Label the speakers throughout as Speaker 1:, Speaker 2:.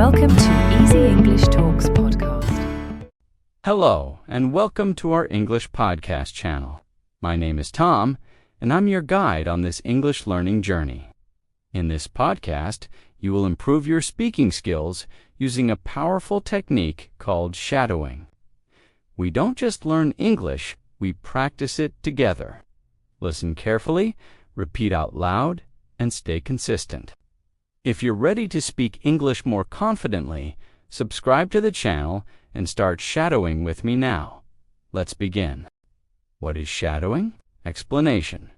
Speaker 1: Welcome to Easy English Talks podcast.
Speaker 2: Hello, and welcome to our English podcast channel. My name is Tom, and I'm your guide on this English learning journey. In this podcast, you will improve your speaking skills using a powerful technique called shadowing. We don't just learn English, we practice it together. Listen carefully, repeat out loud, and stay consistent. If you're ready to speak English more confidently, subscribe to the channel and start shadowing with me now. Let's begin. What is shadowing? Explanation.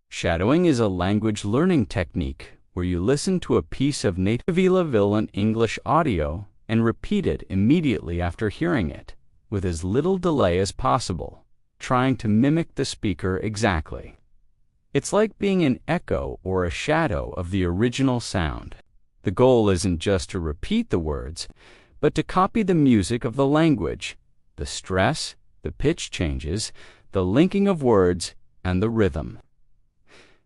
Speaker 2: Shadowing is a language learning technique where you listen to a piece of native equivalent English audio and repeat it immediately after hearing it, with as little delay as possible, trying to mimic the speaker exactly. It's like being an echo or a shadow of the original sound. The goal isn't just to repeat the words, but to copy the music of the language, the stress, the pitch changes, the linking of words, and the rhythm.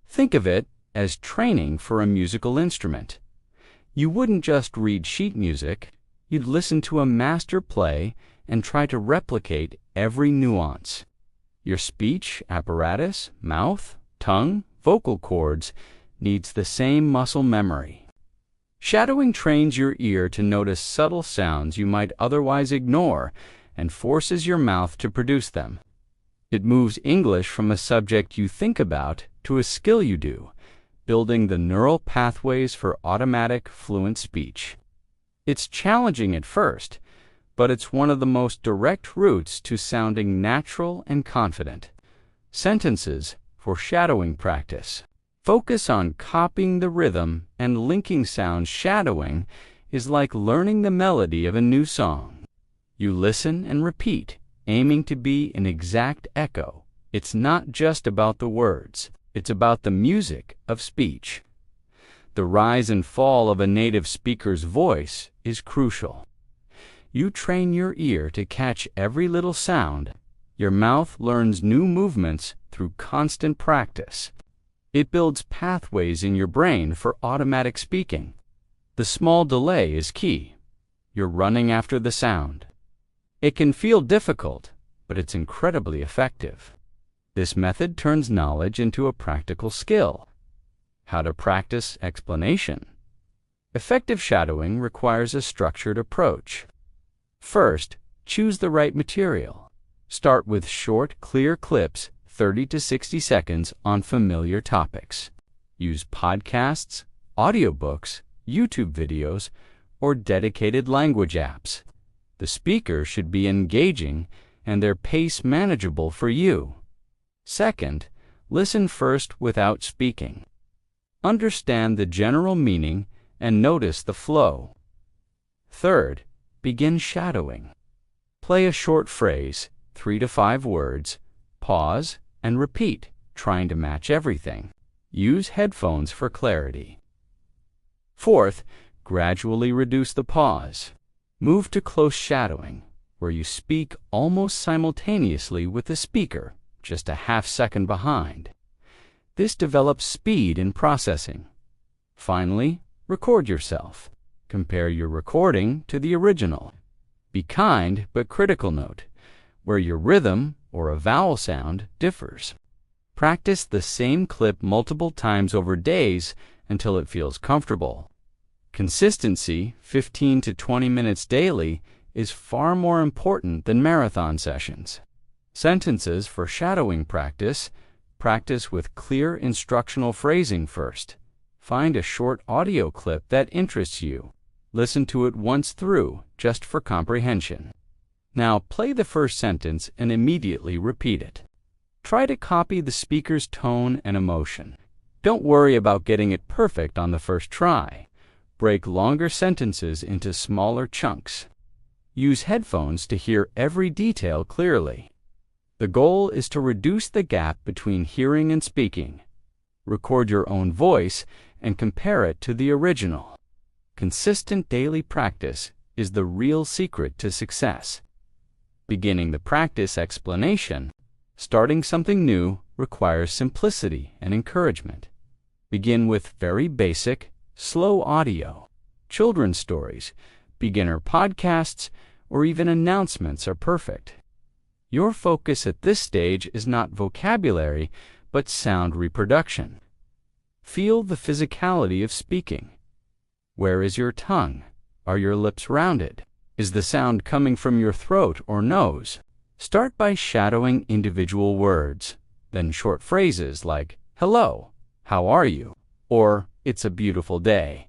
Speaker 2: Think of it as training for a musical instrument. You wouldn't just read sheet music, you'd listen to a master play and try to replicate every nuance. Your speech apparatus, mouth, tongue, vocal cords needs the same muscle memory. Shadowing trains your ear to notice subtle sounds you might otherwise ignore and forces your mouth to produce them. It moves English from a subject you think about to a skill you do, building the neural pathways for automatic, fluent speech. It's challenging at first, but it's one of the most direct routes to sounding natural and confident. Sentences for shadowing practice. Focus on copying the rhythm and linking sounds. Shadowing is like learning the melody of a new song. You listen and repeat, aiming to be an exact echo. It's not just about the words, it's about the music of speech. The rise and fall of a native speaker's voice is crucial. You train your ear to catch every little sound. Your mouth learns new movements through constant practice. It builds pathways in your brain for automatic speaking. The small delay is key. You're running after the sound. It can feel difficult, but it's incredibly effective. This method turns knowledge into a practical skill. How to practice explanation. Effective shadowing requires a structured approach. First, choose the right material. Start with short, clear clips, 30 to 60 seconds on familiar topics. Use podcasts, audiobooks, YouTube videos, or dedicated language apps. The speaker should be engaging and their pace manageable for you. Second, listen first without speaking. Understand the general meaning and notice the flow. Third, begin shadowing. Play a short phrase, 3 to 5 words, pause, and repeat, trying to match everything. Use headphones for clarity. Fourth, gradually reduce the pause. Move to close shadowing, where you speak almost simultaneously with the speaker, just a half second behind. This develops speed in processing. Finally, record yourself. Compare your recording to the original. Be kind but critical. Note where your rhythm or a vowel sound differs. Practice the same clip multiple times over days until it feels comfortable. Consistency, 15 to 20 minutes daily, is far more important than marathon sessions. Sentences for shadowing practice. Practice with clear instructional phrasing first. Find a short audio clip that interests you. Listen to it once through, just for comprehension. Now play the first sentence and immediately repeat it. Try to copy the speaker's tone and emotion. Don't worry about getting it perfect on the first try. Break longer sentences into smaller chunks. Use headphones to hear every detail clearly. The goal is to reduce the gap between hearing and speaking. Record your own voice and compare it to the original. Consistent daily practice is the real secret to success. Beginning the practice explanation. Starting something new requires simplicity and encouragement. Begin with very basic, slow audio. Children's stories, beginner podcasts, or even announcements are perfect. Your focus at this stage is not vocabulary, but sound reproduction. Feel the physicality of speaking. Where is your tongue? Are your lips rounded? Is the sound coming from your throat or nose? Start by shadowing individual words, then short phrases like, "Hello, how are you?" or "It's a beautiful day."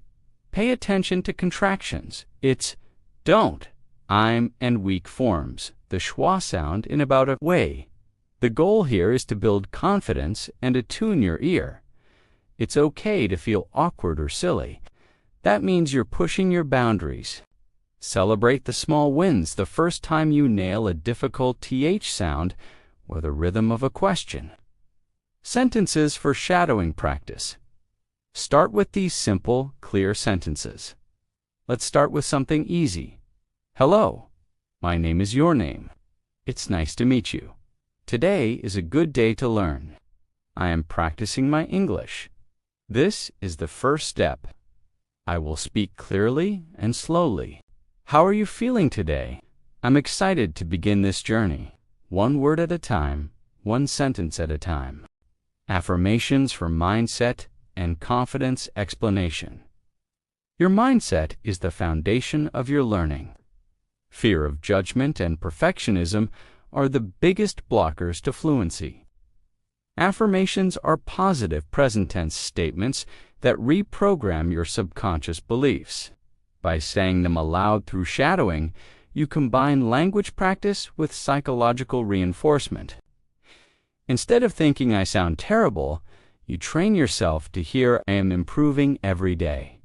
Speaker 2: Pay attention to contractions. It's, don't, I'm, and weak forms, the schwa sound in about a way. The goal here is to build confidence and attune your ear. It's okay to feel awkward or silly. That means you're pushing your boundaries. Celebrate the small wins the first time you nail a difficult TH sound or the rhythm of a question. Sentences for shadowing practice. Start with these simple, clear sentences. Let's start with something easy. Hello, my name is your name. It's nice to meet you. Today is a good day to learn. I am practicing my English. This is the first step. I will speak clearly and slowly. How are you feeling today? I'm excited to begin this journey. One word at a time, one sentence at a time. Affirmations for mindset and confidence explanation. Your mindset is the foundation of your learning. Fear of judgment and perfectionism are the biggest blockers to fluency. Affirmations are positive present tense statements that reprogram your subconscious beliefs. By saying them aloud through shadowing, you combine language practice with psychological reinforcement. Instead of thinking I sound terrible, you train yourself to hear I am improving every day.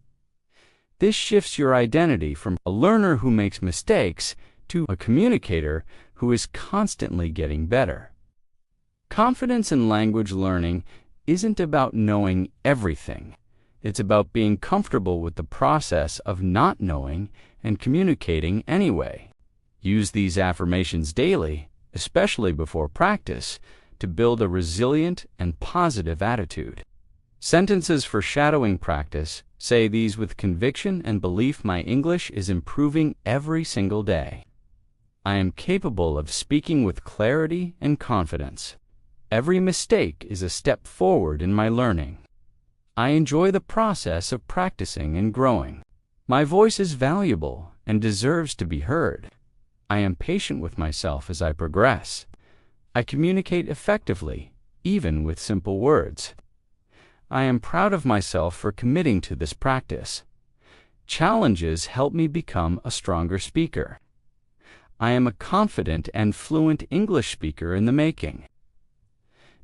Speaker 2: This shifts your identity from a learner who makes mistakes to a communicator who is constantly getting better. Confidence in language learning isn't about knowing everything. It's about being comfortable with the process of not knowing and communicating anyway. Use these affirmations daily, especially before practice, to build a resilient and positive attitude. Sentences for shadowing practice. Say these with conviction and belief. My English is improving every single day. I am capable of speaking with clarity and confidence. Every mistake is a step forward in my learning. I enjoy the process of practicing and growing. My voice is valuable and deserves to be heard. I am patient with myself as I progress. I communicate effectively, even with simple words. I am proud of myself for committing to this practice. Challenges help me become a stronger speaker. I am a confident and fluent English speaker in the making.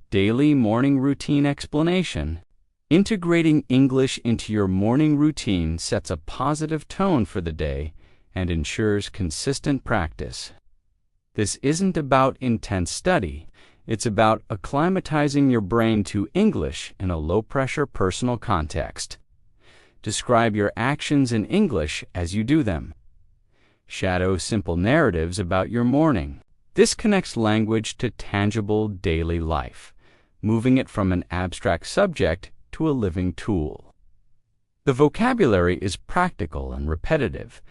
Speaker 2: Daily morning routine explanation. Integrating English into your morning routine sets a positive tone for the day and ensures consistent practice. This isn't about intense study. It's about acclimatizing your brain to English in a low-pressure personal context. Describe your actions in English as you do them. Shadow simple narratives about your morning. This connects language to tangible daily life, moving it from an abstract subject to a living tool. The vocabulary is practical and repetitive,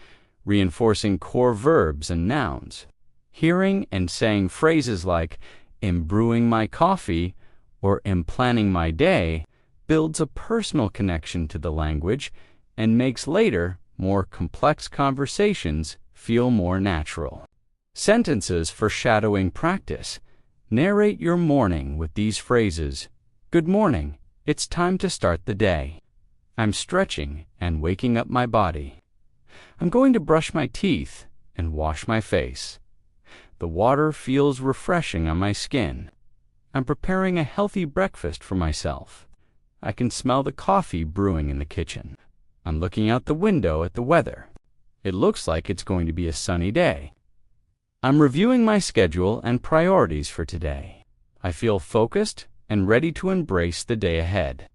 Speaker 2: reinforcing core verbs and nouns. Hearing and saying phrases like "am brewing my coffee" or "am planning my day" builds a personal connection to the language and makes later, more complex conversations feel more natural. Sentences for shadowing practice. Narrate your morning with these phrases. Good morning. It's time to start the day. I'm stretching and waking up my body. I'm going to brush my teeth and wash my face. The water feels refreshing on my skin. I'm preparing a healthy breakfast for myself. I can smell the coffee brewing in the kitchen. I'm looking out the window at the weather. It looks like it's going to be a sunny day. I'm reviewing my schedule and priorities for today. I feel focused and ready to embrace the day ahead.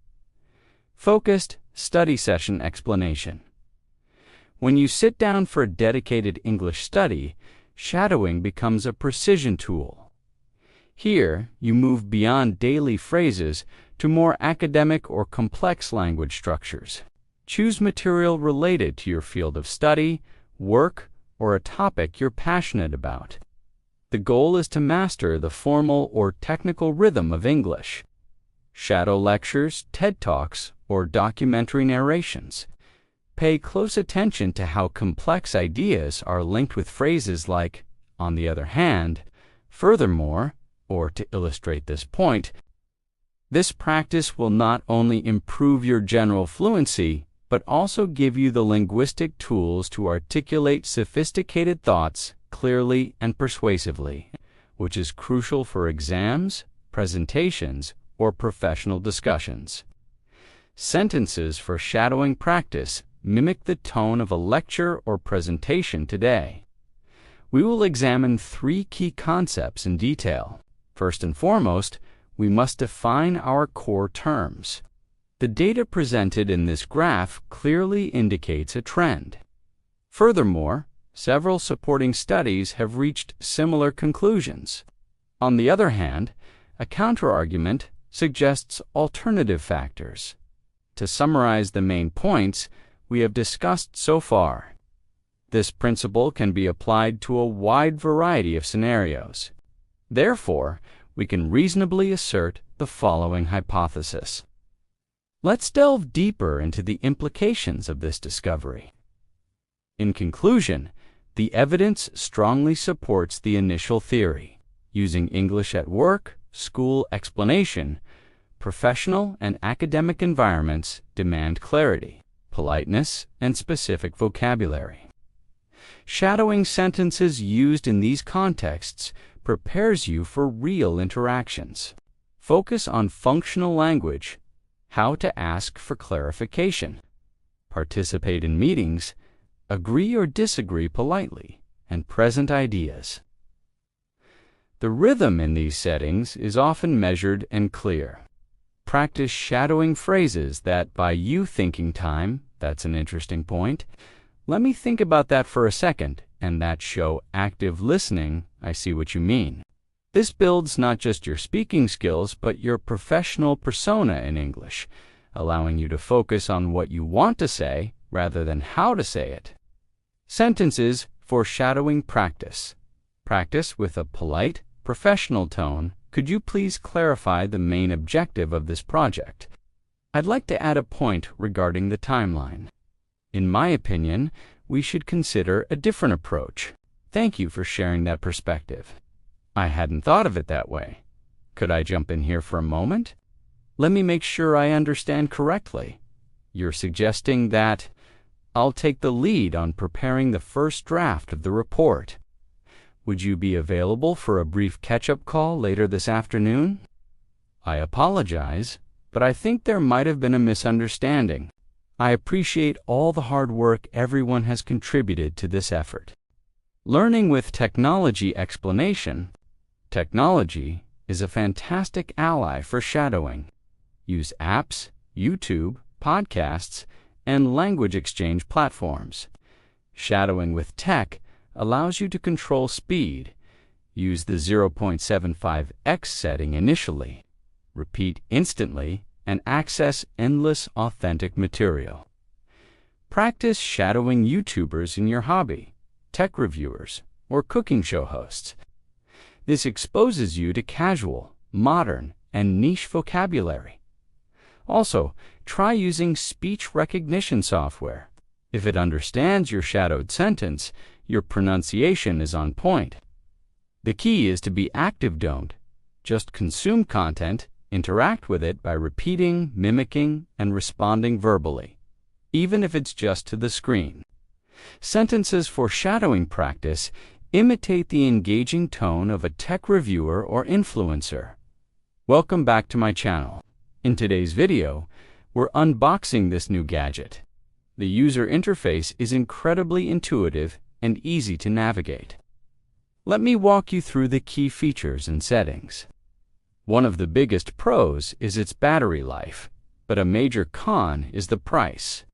Speaker 2: Focused study session explanation. When you sit down for a dedicated English study, shadowing becomes a precision tool. Here, you move beyond daily phrases to more academic or complex language structures. Choose material related to your field of study, work, or a topic you're passionate about. The goal is to master the formal or technical rhythm of English. Shadow lectures, TED Talks, or documentary narrations. Pay close attention to how complex ideas are linked with phrases like, on the other hand, furthermore, or to illustrate this point. This practice will not only improve your general fluency, but also give you the linguistic tools to articulate sophisticated thoughts clearly and persuasively, which is crucial for exams, presentations, or professional discussions. Sentences for shadowing practice mimic the tone of a lecture or presentation today. We will examine 3 key concepts in detail. First and foremost, we must define our core terms. The data presented in this graph clearly indicates a trend. Furthermore, several supporting studies have reached similar conclusions. On the other hand, a counterargument suggests alternative factors. To summarize the main points we have discussed so far, this principle can be applied to a wide variety of scenarios. Therefore, we can reasonably assert the following hypothesis. Let's delve deeper into the implications of this discovery. In conclusion, the evidence strongly supports the initial theory. Using English at work, school explanation, professional and academic environments demand clarity, politeness, and specific vocabulary. Shadowing sentences used in these contexts prepares you for real interactions. Focus on functional language, how to ask for clarification, participate in meetings, agree or disagree politely, and present ideas. The rhythm in these settings is often measured and clear. Practice shadowing phrases that buy you thinking time. That's an interesting point. Let me think about that for a second, and that show active listening. I see what you mean. This builds not just your speaking skills, but your professional persona in English, allowing you to focus on what you want to say rather than how to say it. Sentences for shadowing practice. Practice with a polite, professional tone. Could you please clarify the main objective of this project? I'd like to add a point regarding the timeline. In my opinion, we should consider a different approach. Thank you for sharing that perspective. I hadn't thought of it that way. Could I jump in here for a moment? Let me make sure I understand correctly. You're suggesting that I'll take the lead on preparing the first draft of the report. Would you be available for a brief catch-up call later this afternoon? I apologize, but I think there might have been a misunderstanding. I appreciate all the hard work everyone has contributed to this effort. Learning with technology explanation. Technology is a fantastic ally for shadowing. Use apps, YouTube, podcasts, and language exchange platforms. Shadowing with tech allows you to control speed. Use the 0.75x setting initially. Repeat instantly and access endless authentic material. Practice shadowing YouTubers in your hobby, tech reviewers, or cooking show hosts. This exposes you to casual, modern, and niche vocabulary. Also, try using speech recognition software. If it understands your shadowed sentence, your pronunciation is on point. The key is to be active. Don't just consume content, interact with it by repeating, mimicking, and responding verbally, even if it's just to the screen. Sentences for shadowing practice imitate the engaging tone of a tech reviewer or influencer. Welcome back to my channel. In today's video, we're unboxing this new gadget. The user interface is incredibly intuitive and easy to navigate. Let me walk you through the key features and settings. One of the biggest pros is its battery life, but a major con is the price.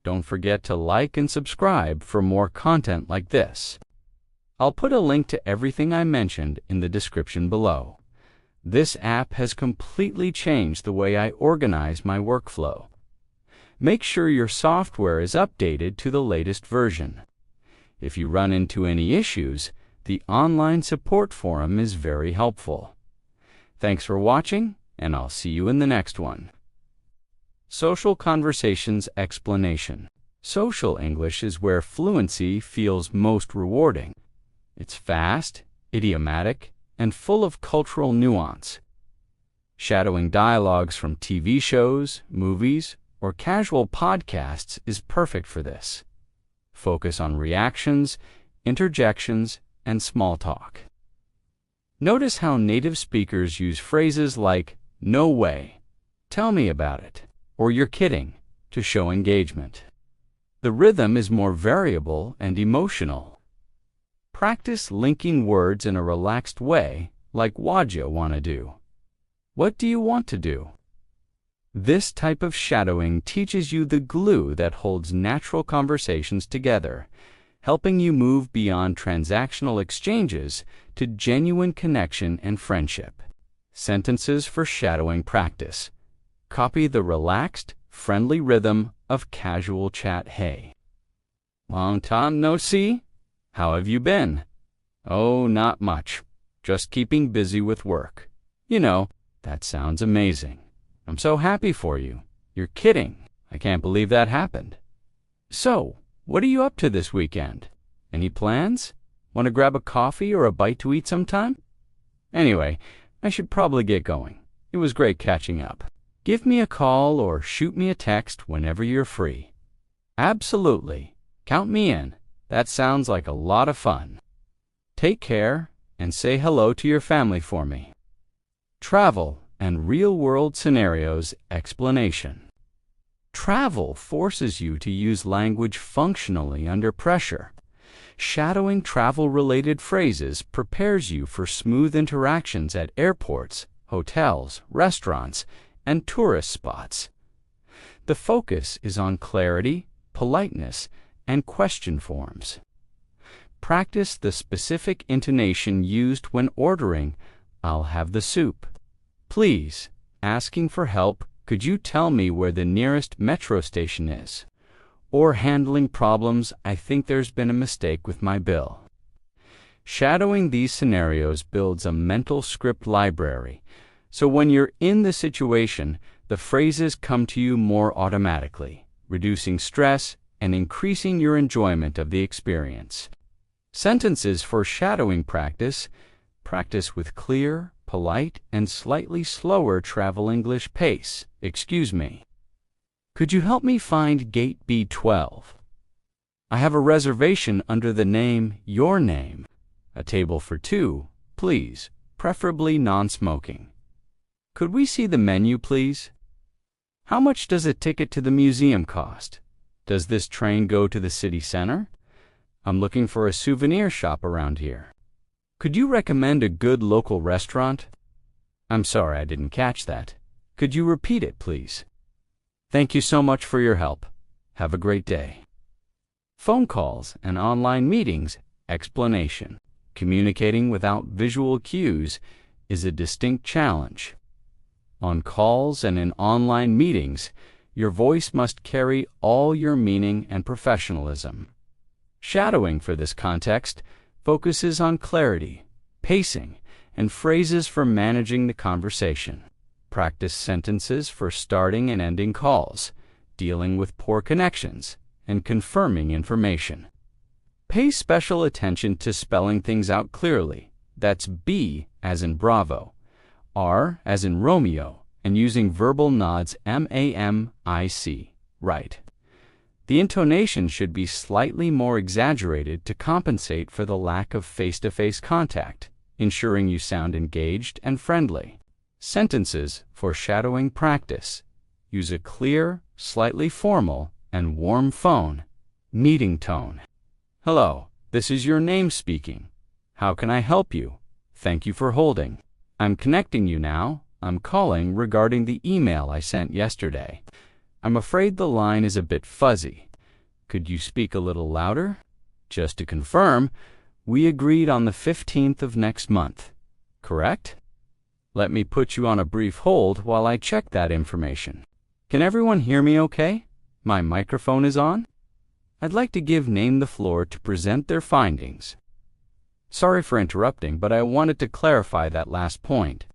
Speaker 2: Don't forget to like and subscribe for more content like this. I'll put a link to everything I mentioned in the description below. This app has completely changed the way I organize my workflow. Make sure your software is updated to the latest version. If you run into any issues, the online support forum is very helpful. Thanks for watching, and I'll see you in the next one. Social Conversations Explanation. Social English is where fluency feels most rewarding. It's fast, idiomatic, and full of cultural nuance. Shadowing dialogues from TV shows, movies, or casual podcasts is perfect for this. Focus on reactions, interjections, and small talk. Notice how native speakers use phrases like, "No way," "Tell me about it," or "You're kidding," to show engagement. The rhythm is more variable and emotional. Practice linking words in a relaxed way, like "What'd wanna do?" "What do you want to do?" This type of shadowing teaches you the glue that holds natural conversations together, helping you move beyond transactional exchanges to genuine connection and friendship. Sentences for shadowing practice. Copy the relaxed, friendly rhythm of casual chat. "Hey, long time no see? How have you been?" "Oh, not much. Just keeping busy with work." "You know, that sounds amazing. I'm so happy for you." "You're kidding. I can't believe that happened." "So, what are you up to this weekend? Any plans? Want to grab a coffee or a bite to eat sometime? Anyway, I should probably get going. It was great catching up. Give me a call or shoot me a text whenever you're free." "Absolutely. Count me in. That sounds like a lot of fun." Take care and say hello to your family for me. Travel and real-world scenarios explanation. Travel forces you to use language functionally under pressure. Shadowing travel-related phrases prepares you for smooth interactions at airports, hotels, restaurants, and tourist spots. The focus is on clarity, politeness, and question forms. Practice the specific intonation used when ordering, "I'll have the soup," "Please," asking for help, "Could you tell me where the nearest metro station is?" or handling problems, "I think there's been a mistake with my bill." Shadowing these scenarios builds a mental script library, so when you're in the situation, the phrases come to you more automatically, reducing stress and increasing your enjoyment of the experience. Sentences for shadowing practice. Practice with clear, polite, and slightly slower travel English pace. "Excuse me. Could you help me find gate B12? I have a reservation under the name, your name. A table for two, please, preferably non-smoking. Could we see the menu, please? How much does a ticket to the museum cost? Does this train go to the city center? I'm looking for a souvenir shop around here. Could you recommend a good local restaurant? I'm sorry, I didn't catch that. Could you repeat it, please? Thank you so much for your help. Have a great day." Phone calls and online meetings explanation. Communicating without visual cues is a distinct challenge. On calls and in online meetings, your voice must carry all your meaning and professionalism. Shadowing for this context focuses on clarity, pacing, and phrases for managing the conversation. Practice sentences for starting and ending calls, dealing with poor connections, and confirming information. Pay special attention to spelling things out clearly. That's B as in Bravo, R as in Romeo, and using verbal nods MAMIC, right. The intonation should be slightly more exaggerated to compensate for the lack of face-to-face contact, ensuring you sound engaged and friendly. Sentences for shadowing practice. Use a clear, slightly formal, and warm phone, meeting tone. "Hello, this is your name speaking. How can I help you? Thank you for holding. I'm connecting you now. I'm calling regarding the email I sent yesterday. I'm afraid the line is a bit fuzzy. Could you speak a little louder? Just to confirm, we agreed on the 15th of next month, correct? Let me put you on a brief hold while I check that information. Can everyone hear me okay? My microphone is on. I'd like to give Name the Floor to present their findings. Sorry for interrupting, but I wanted to clarify that last point.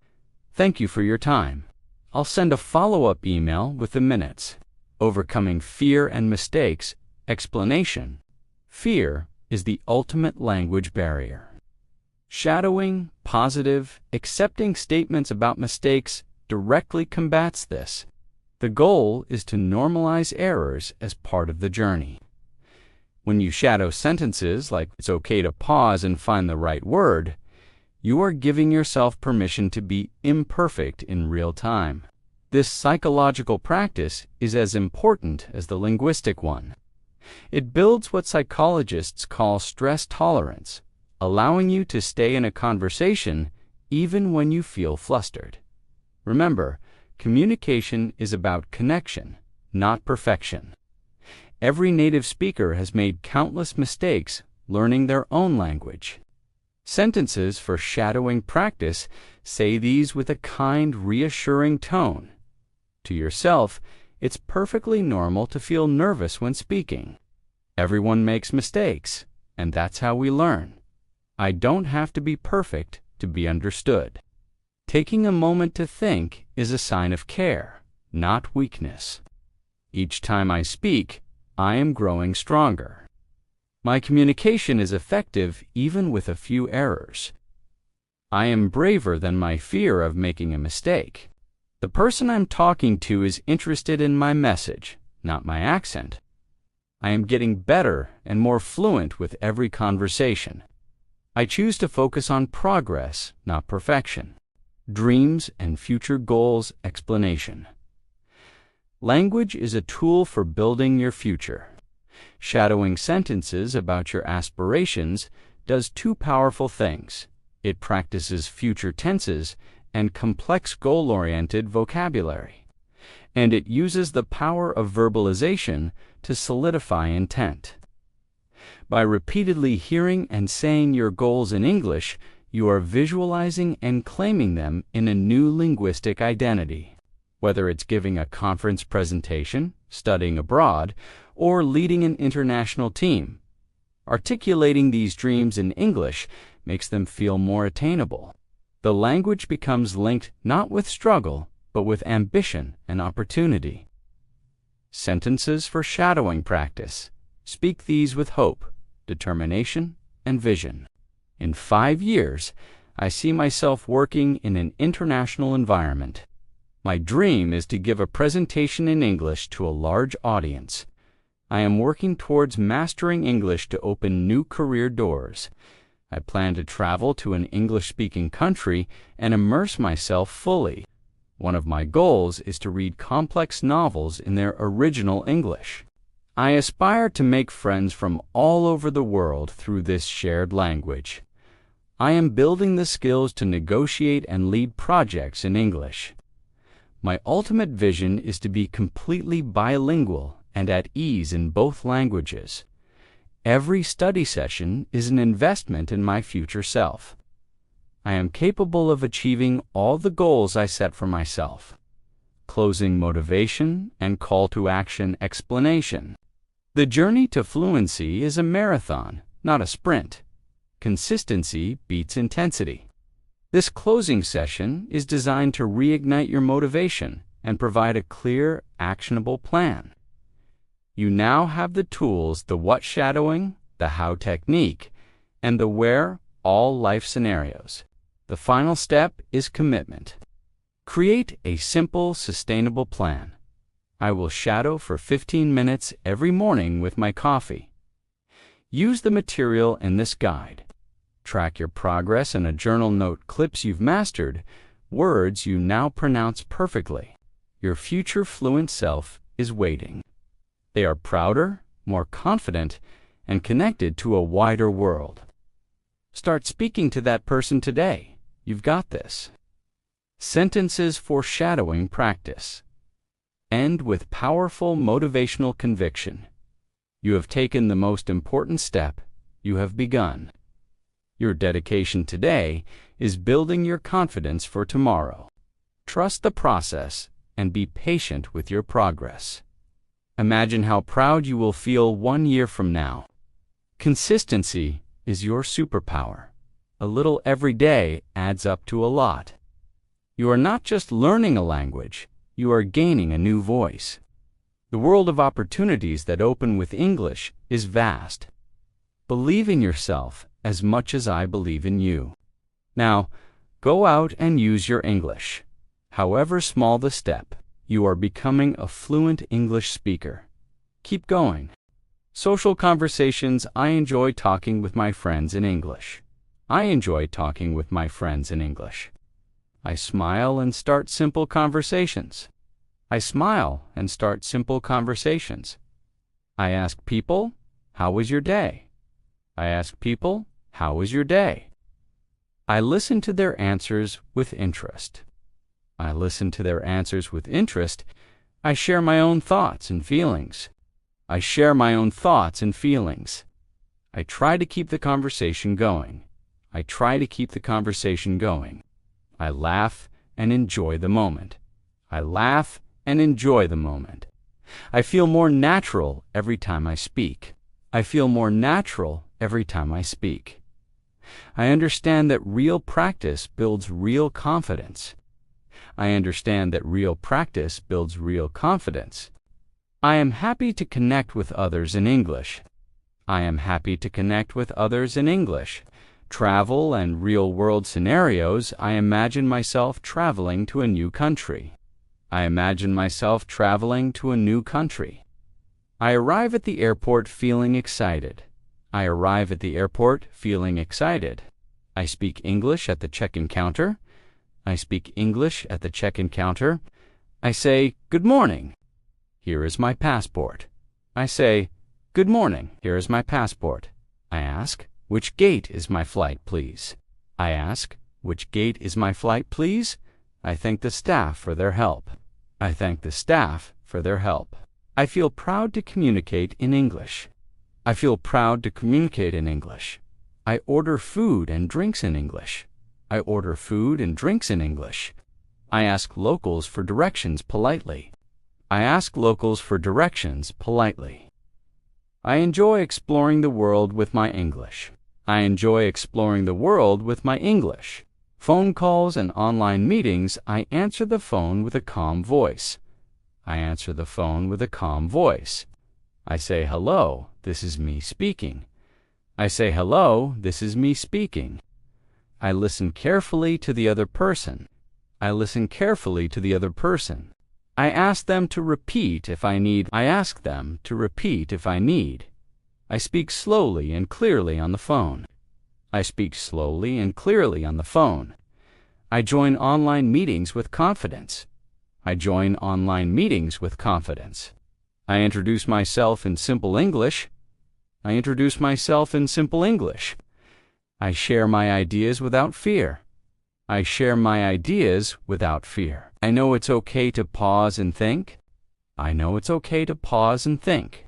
Speaker 2: Thank you for your time. I'll send a follow-up email with the minutes. Overcoming fear and mistakes. Explanation. Fear is the ultimate language barrier. Shadowing, positive, accepting statements about mistakes directly combats this. The goal is to normalize errors as part of the journey. When you shadow sentences like "it's okay to pause and find the right word," you are giving yourself permission to be imperfect in real time. This psychological practice is as important as the linguistic one. It builds what psychologists call stress tolerance, allowing you to stay in a conversation even when you feel flustered. Remember, communication is about connection, not perfection. Every native speaker has made countless mistakes learning their own language. Sentences for shadowing practice say these with a kind, reassuring tone. To yourself, it's perfectly normal to feel nervous when speaking. Everyone makes mistakes, and that's how we learn. I don't have to be perfect to be understood. Taking a moment to think is a sign of care, not weakness. Each time I speak, I am growing stronger. My communication is effective even with a few errors. I am braver than my fear of making a mistake. The person I'm talking to is interested in my message, not my accent. I am getting better and more fluent with every conversation. I choose to focus on progress, not perfection. Dreams and future goals. Explanation. Language is a tool for building your future. Shadowing sentences about your aspirations does two powerful things. It practices future tenses and complex goal-oriented vocabulary. And it uses the power of verbalization to solidify intent. By repeatedly hearing and saying your goals in English, you are visualizing and claiming them in a new linguistic identity. Whether it's giving a conference presentation, studying abroad, or leading an international team, articulating these dreams in English makes them feel more attainable. The language becomes linked not with struggle, but with ambition and opportunity. Sentences for shadowing practice. Speak these with hope, determination, and vision. In 5 years, I see myself working in an international environment. My dream is to give a presentation in English to a large audience. I am working towards mastering English to open new career doors. I plan to travel to an English-speaking country and immerse myself fully. One of my goals is to read complex novels in their original English. I aspire to make friends from all over the world through this shared language. I am building the skills to negotiate and lead projects in English. My ultimate vision is to be completely bilingual and at ease in both languages. Every study session is an investment in my future self. I am capable of achieving all the goals I set for myself. Closing motivation and call to action. Explanation. The journey to fluency is a marathon, not a sprint. Consistency beats intensity. This closing session is designed to reignite your motivation and provide a clear, actionable plan. You now have the tools, the what shadowing, the how technique, and the where, all life scenarios. The final step is commitment. Create a simple, sustainable plan. I will shadow for 15 minutes every morning with my coffee. Use the material in this guide. Track your progress in a journal. Note clips you've mastered, words you now pronounce perfectly. Your future fluent self is waiting. They are prouder, more confident, and connected to a wider world. Start speaking to that person today. You've got this. Sentences for shadowing practice. End with powerful motivational conviction. You have taken the most important step. You have begun. Your dedication today is building your confidence for tomorrow. Trust the process and be patient with your progress. Imagine how proud you will feel 1 year from now. Consistency is your superpower. A little every day adds up to a lot. You are not just learning a language, you are gaining a new voice. The world of opportunities that open with English is vast. Believe in yourself as much as I believe in you. Now, go out and use your English. However small the step, you are becoming a fluent English speaker. Keep going. Social conversations. I enjoy talking with my friends in English. I enjoy talking with my friends in English. I smile and start simple conversations. I smile and start simple conversations. I ask people, how was your day? I ask people, how was your day? I listen to their answers with interest. I listen to their answers with interest. I share my own thoughts and feelings. I share my own thoughts and feelings. I try to keep the conversation going. I try to keep the conversation going. I laugh and enjoy the moment. I laugh and enjoy the moment. I feel more natural every time I speak. I feel more natural every time I speak. I understand that real practice builds real confidence. I understand that real practice builds real confidence. I am happy to connect with others in English. I am happy to connect with others in English. Travel and real-world scenarios. I imagine myself traveling to a new country. I imagine myself traveling to a new country. I arrive at the airport feeling excited. I arrive at the airport feeling excited. I speak English at the check-in counter. I speak English at the check-in counter. I say, good morning. Here is my passport. I say, good morning. Here is my passport. I ask, which gate is my flight, please? I ask, which gate is my flight, please? I thank the staff for their help. I thank the staff for their help. I feel proud to communicate in English. I feel proud to communicate in English. I order food and drinks in English. I order food and drinks in English. I ask locals for directions politely. I ask locals for directions politely. I enjoy exploring the world with my English. I enjoy exploring the world with my English. Phone calls and online meetings. I answer the phone with a calm voice. I answer the phone with a calm voice. I say, hello, this is me speaking. I say, hello, this is me speaking. I listen carefully to the other person. I listen carefully to the other person. I ask them to repeat if I need. I ask them to repeat if I need. I speak slowly and clearly on the phone. I speak slowly and clearly on the phone. I join online meetings with confidence. I join online meetings with confidence. I introduce myself in simple English. I introduce myself in simple English. I share my ideas without fear. I share my ideas without fear. I know it's okay to pause and think. I know it's okay to pause and think.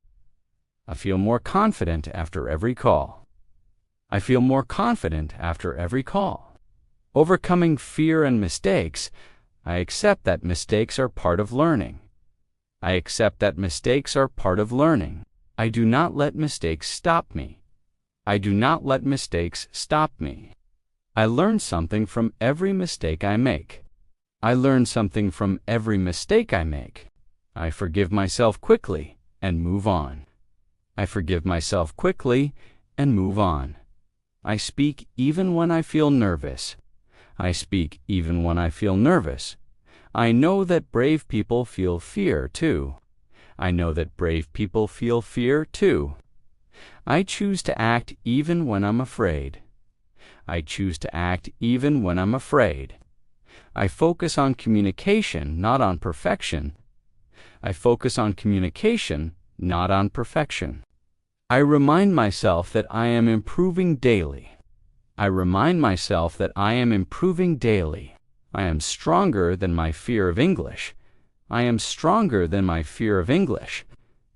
Speaker 2: I feel more confident after every call. I feel more confident after every call. Overcoming fear and mistakes. I accept that mistakes are part of learning. I accept that mistakes are part of learning. I do not let mistakes stop me. I do not let mistakes stop me. I learn something from every mistake I make. I learn something from every mistake I make. I forgive myself quickly and move on. I forgive myself quickly and move on. I speak even when I feel nervous. I speak even when I feel nervous. I know that brave people feel fear too. I know that brave people feel fear too. I choose to act even when I'm afraid. I choose to act even when I'm afraid. I focus on communication, not on perfection. I focus on communication, not on perfection. I remind myself that I am improving daily. I remind myself that I am improving daily. I am stronger than my fear of English. I am stronger than my fear of English.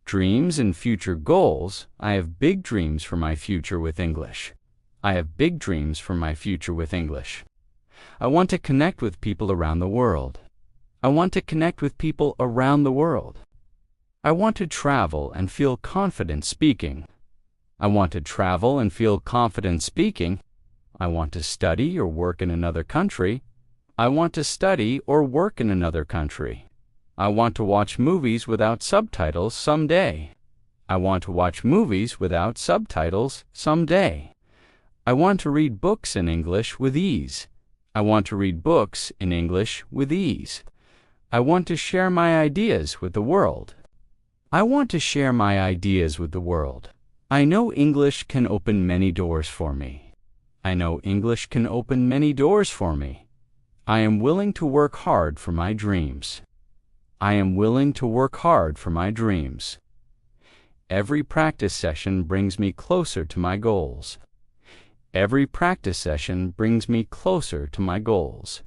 Speaker 2: Dreams and future goals. I have big dreams for my future with English. I have big dreams for my future with English. I want to connect with people around the world. I want to connect with people around the world. I want to travel and feel confident speaking. I want to travel and feel confident speaking. I want to study or work in another country. I want to study or work in another country. I want to watch movies without subtitles someday. I want to watch movies without subtitles someday. I want to read books in English with ease. I want to read books in English with ease. I want to share my ideas with the world. I want to share my ideas with the world. I know English can open many doors for me. I know English can open many doors for me. I am willing to work hard for my dreams. I am willing to work hard for my dreams. Every practice session brings me closer to my goals. Every practice session brings me closer to my goals.